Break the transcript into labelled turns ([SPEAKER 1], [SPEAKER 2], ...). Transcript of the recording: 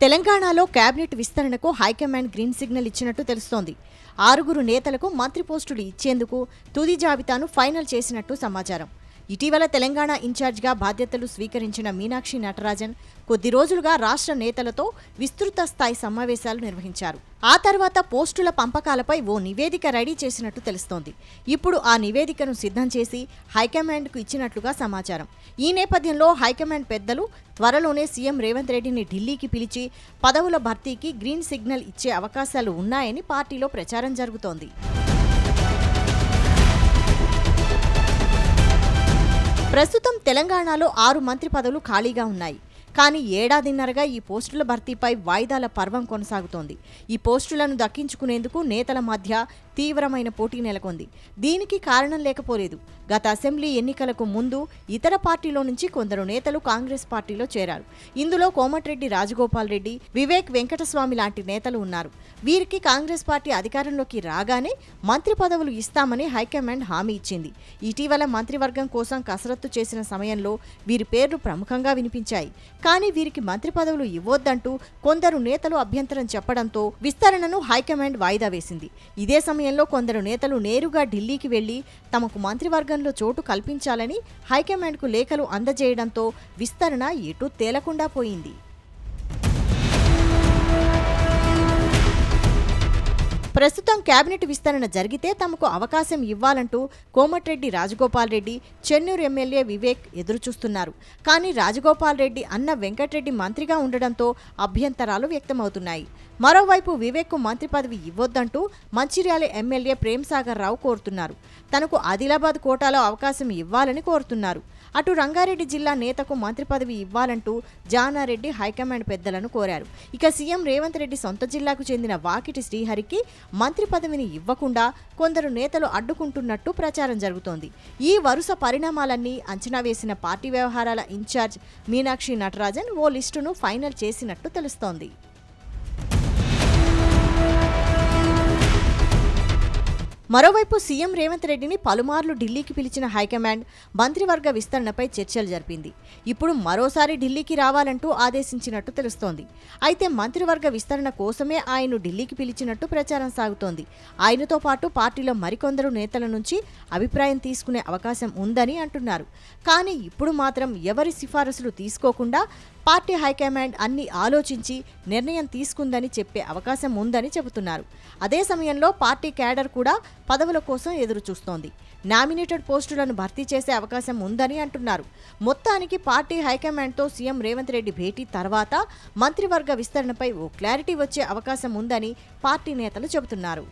[SPEAKER 1] తెలంగాణలో కేబినెట్ విస్తరణకు high command green signal ఇచ్చినట్టు తెలుస్తోంది. 6 నేతలకు మంత్రి పోస్టులు ఇచ్చేందుకు తుది జాబితాను ఫైనల్ చేసినట్టు సమాచారం. ఇటీవల తెలంగాణ ఇన్ఛార్జిగా బాధ్యతలు స్వీకరించిన మీనాక్షి నటరాజన్ కొద్ది రోజులుగా రాష్ట్ర నేతలతో విస్తృత స్థాయి సమావేశాలు నిర్వహించారు. ఆ తర్వాత పోస్టుల పంపకాలపై ఓ నివేదిక రెడీ చేసినట్టు తెలుస్తోంది. ఇప్పుడు ఆ నివేదికను సిద్ధం చేసి హైకమాండ్కు ఇచ్చినట్లుగా సమాచారం. ఈ నేపథ్యంలో హైకమాండ్ పెద్దలు త్వరలోనే సీఎం రేవంత్ రెడ్డిని ఢిల్లీకి పిలిచి పదవుల భర్తీకి గ్రీన్ సిగ్నల్ ఇచ్చే అవకాశాలు ఉన్నాయని పార్టీలో ప్రచారం జరుగుతోంది. ప్రస్తుతం తెలంగాణలో 6 మంత్రి పదవులు ఖాళీగా ఉన్నాయి. కానీ ఏడాదిన్నరగా ఈ పోస్టుల భర్తీపై వాయిదాల పర్వం కొనసాగుతోంది. ఈ పోస్టులను దక్కించుకునేందుకు నేతల మధ్య తీవ్రమైన పోటీ నెలకొంది. దీనికి కారణం లేకపోలేదు. గత అసెంబ్లీ ఎన్నికలకు ముందు ఇతర పార్టీలో నుంచి కొందరు నేతలు కాంగ్రెస్ పార్టీలో చేరారు. ఇందులో కోమటిరెడ్డి రాజగోపాల్ రెడ్డి, వివేక్ వెంకటస్వామి లాంటి నేతలు ఉన్నారు. వీరికి కాంగ్రెస్ పార్టీ అధికారంలోకి రాగానే మంత్రి పదవులు ఇస్తామని హైకమాండ్ హామీ ఇచ్చింది. ఇటీవల మంత్రివర్గం కోసం కసరత్తు చేసిన సమయంలో వీరి పేర్లు ప్రముఖంగా వినిపించాయి. కానీ వీరికి మంత్రి పదవులు ఇవ్వొద్దంటూ కొందరు నేతలు అభ్యంతరం చెప్పడంతో విస్తరణను హైకమాండ్ వాయిదా వేసింది. ఇదే సమయంలో కొందరు నేతలు నేరుగా ఢిల్లీకి వెళ్లి తమకు మంత్రివర్గంలో చోటు కల్పించాలని హైకమాండ్కు లేఖలు అందజేయడంతో విస్తరణ ఎటూ తేలకుండా పోయింది. ప్రస్తుతం కేబినెట్ విస్తరణ జరిగితే తమకు అవకాశం ఇవ్వాలంటూ కోమటిరెడ్డి రాజగోపాల్ రెడ్డి, చెన్నూరు ఎమ్మెల్యే వివేక్ ఎదురుచూస్తున్నారు. కానీ రాజగోపాల్ రెడ్డి అన్న వెంకటరెడ్డి మంత్రిగా ఉండడంతో అభ్యంతరాలు వ్యక్తమవుతున్నాయి. మరోవైపు వివేక్కు మంత్రి పదవి ఇవ్వొద్దంటూ మంచిర్యాల ఎమ్మెల్యే ప్రేమ్సాగర్ రావు కోరుతున్నారు. తనకు ఆదిలాబాద్ కోటాలో అవకాశం ఇవ్వాలని కోరుతున్నారు. అటు రంగారెడ్డి జిల్లా నేతకు మంత్రి పదవి ఇవ్వాలంటూ జానారెడ్డి హైకమాండ్ పెద్దలను కోరారు. ఇక సీఎం రేవంత్ రెడ్డి సొంత జిల్లాకు చెందిన వాకిటి శ్రీహరికి మంత్రి పదవిని ఇవ్వకుండా కొందరు నేతలు అడ్డుకుంటున్నట్టు ప్రచారం జరుగుతోంది. ఈ వరుస పరిణామాలన్నీ అంచనా వేసిన పార్టీ వ్యవహారాల ఇన్ఛార్జ్ మీనాక్షి నటరాజన్ ఓ లిస్టును ఫైనల్ చేసినట్టు తెలుస్తోంది. మరోవైపు సీఎం రేవంత్ రెడ్డిని పలుమార్లు ఢిల్లీకి పిలిచిన హైకమాండ్ మంత్రివర్గ విస్తరణపై చర్చలు జరిపింది. ఇప్పుడు మరోసారి ఢిల్లీకి రావాలంటూ ఆదేశించినట్టు తెలుస్తోంది. అయితే మంత్రివర్గ విస్తరణ కోసమే ఆయన్ను ఢిల్లీకి పిలిచినట్టు ప్రచారం సాగుతోంది. ఆయనతో పాటు పార్టీలో మరికొందరు నేతల నుంచి అభిప్రాయం తీసుకునే అవకాశం ఉందని అంటున్నారు. కానీ ఇప్పుడు మాత్రం ఎవరి సిఫారసులు తీసుకోకుండా పార్టీ హైకమాండ్ అన్ని ఆలోచించి నిర్ణయం తీసుకుందని చెప్పే అవకాశం ఉందని చెబుతున్నారు. అదే సమయంలో పార్టీ క్యాడర్ కూడా పదవుల కోసం ఎదురుచూస్తోంది. నామినేటెడ్ పోస్టులను భర్తీ చేసే అవకాశం ఉందని అంటున్నారు. మొత్తానికి పార్టీ హైకమాండ్తో సీఎం రేవంత్ రెడ్డి భేటీ తర్వాత మంత్రివర్గ విస్తరణపై ఓ క్లారిటీ వచ్చే అవకాశం ఉందని పార్టీ నేతలు చెబుతున్నారు.